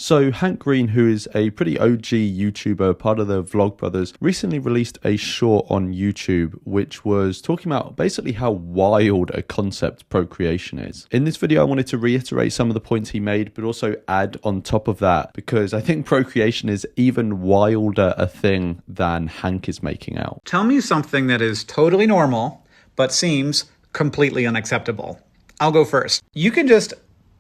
So Hank Green, who is a pretty OG YouTuber, part of the VlogBrothers, recently released a short on YouTube which was talking about basically how wild a concept procreation is. In this video I wanted to reiterate some of the points he made, but also add on top of that, because I think procreation is even wilder a thing than Hank is making out. Tell me something that is totally normal but seems completely unacceptable. I'll go first. You can just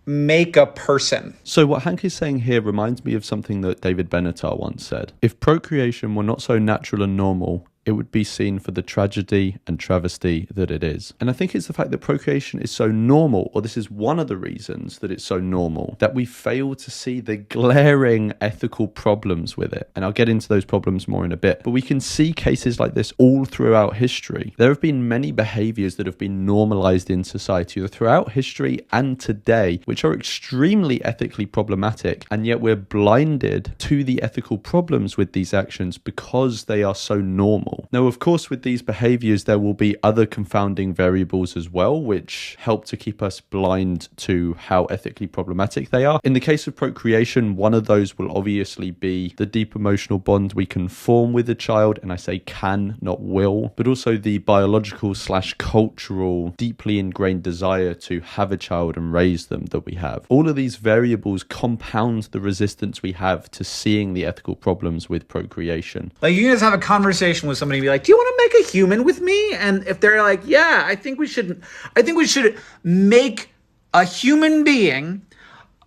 make a person. So what Hank is saying here reminds me of something that David Benatar once said. If procreation were not so natural and normal, it would be seen for the tragedy and travesty that it is. And I think it's the fact that procreation is so normal, or this is one of the reasons that it's so normal, that we fail to see the glaring ethical problems with it. And I'll get into those problems more in a bit. But we can see cases like this all throughout history. There have been many behaviors that have been normalized in society throughout history and today, which are extremely ethically problematic. And yet we're blinded to the ethical problems with these actions because they are so normal. Now, of course, with these behaviors, there will be other confounding variables as well, which help to keep us blind to how ethically problematic they are. In the case of procreation, one of those will obviously be the deep emotional bond we can form with a child, and I say can, not will, but also the biological/cultural, deeply ingrained desire to have a child and raise them that we have. All of these variables compound the resistance we have to seeing the ethical problems with procreation. Like, you can just have a conversation with somebody and be like, do you want to make a human with me? And if they're like, yeah, I think we should make a human being.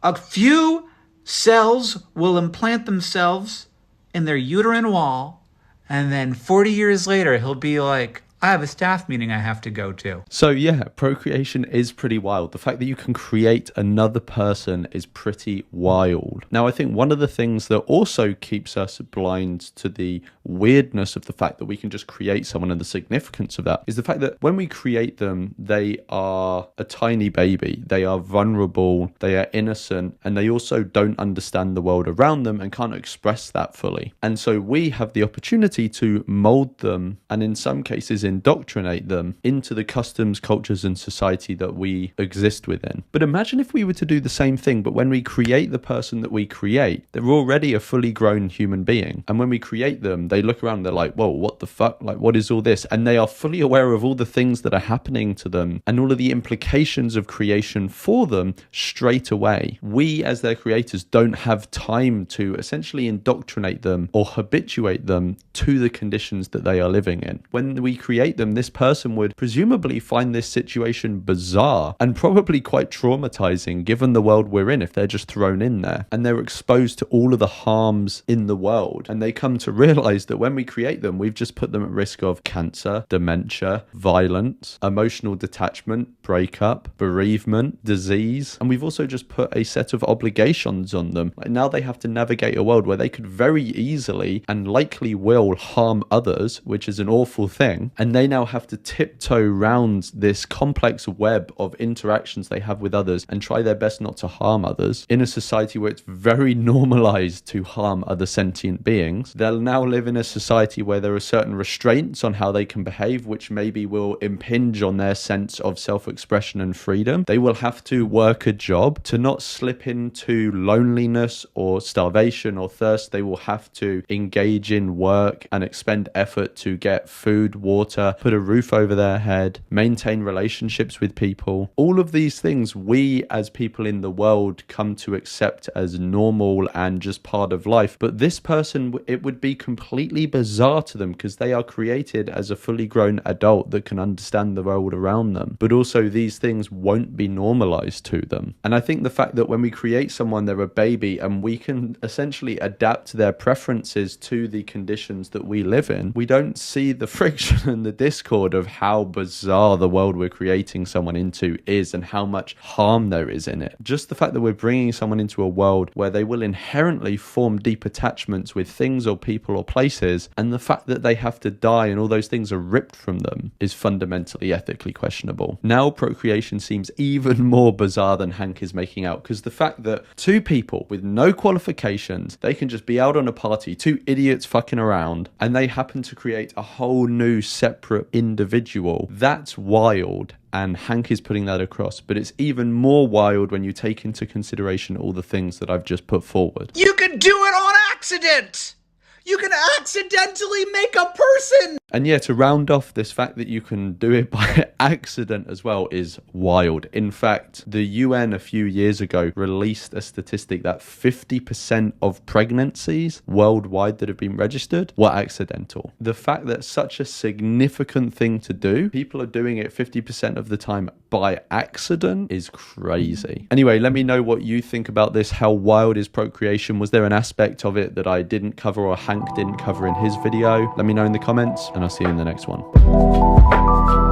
A few cells will implant themselves in their uterine wall, and then 40 years later, he'll be like, I have a staff meeting I have to go to. So yeah, procreation is pretty wild. The fact that you can create another person is pretty wild. Now, I think one of the things that also keeps us blind to the weirdness of the fact that we can just create someone and the significance of that is the fact that when we create them, they are a tiny baby. They are vulnerable, they are innocent, and they also don't understand the world around them and can't express that fully. And so we have the opportunity to mold them, and in some cases indoctrinate them into the customs, cultures, and society that we exist within. But imagine if we were to do the same thing, but when we create the person that we create, they're already a fully grown human being. And when we create them, they look around, they're like, whoa, what the fuck? Like, what is all this? And they are fully aware of all the things that are happening to them and all of the implications of creation for them straight away. We, as their creators, don't have time to essentially indoctrinate them or habituate them to the conditions that they are living in. When we create them, this person would presumably find this situation bizarre and probably quite traumatizing given the world we're in if they're just thrown in there and they're exposed to all of the harms in the world, and they come to realize that when we create them, we've just put them at risk of cancer, dementia, violence, emotional detachment, breakup, bereavement, disease, and we've also just put a set of obligations on them. Like, now they have to navigate a world where they could very easily and likely will harm others, which is an awful thing. And they now have to tiptoe around this complex web of interactions they have with others and try their best not to harm others in a society where it's very normalized to harm other sentient beings. They'll now live in a society where there are certain restraints on how they can behave, which maybe will impinge on their sense of self-expression and freedom. They will have to work a job to not slip into loneliness or starvation or thirst. They will have to engage in work and expend effort to get food, water, put a roof over their head, maintain relationships with people. All of these things we as people in the world come to accept as normal and just part of life. But this person, it would be completely bizarre to them because they are created as a fully grown adult that can understand the world around them. But also these things won't be normalized to them. And I think the fact that when we create someone, they're a baby and we can essentially adapt their preferences to the conditions that we live in, we don't see the friction and the discord of how bizarre the world we're creating someone into is and how much harm there is in it. Just the fact that we're bringing someone into a world where they will inherently form deep attachments with things or people or places, and the fact that they have to die and all those things are ripped from them is fundamentally ethically questionable. Now procreation seems even more bizarre than Hank is making out, because the fact that two people with no qualifications, they can just be out on a party, two idiots fucking around, and they happen to create a whole new separate separate individual. That's wild. And Hank is putting that across. But it's even more wild when you take into consideration all the things that I've just put forward. You can do it on accident! You can accidentally make a person! And yeah, to round off, this fact that you can do it by accident as well is wild. In fact, the UN a few years ago released a statistic that 50% of pregnancies worldwide that have been registered were accidental. The fact that such a significant thing to do, people are doing it 50% of the time by accident, is crazy. Anyway, let me know what you think about this. How wild is procreation? Was there an aspect of it that I didn't cover or Hank didn't cover in his video? Let me know in the comments, and I'll see you in the next one.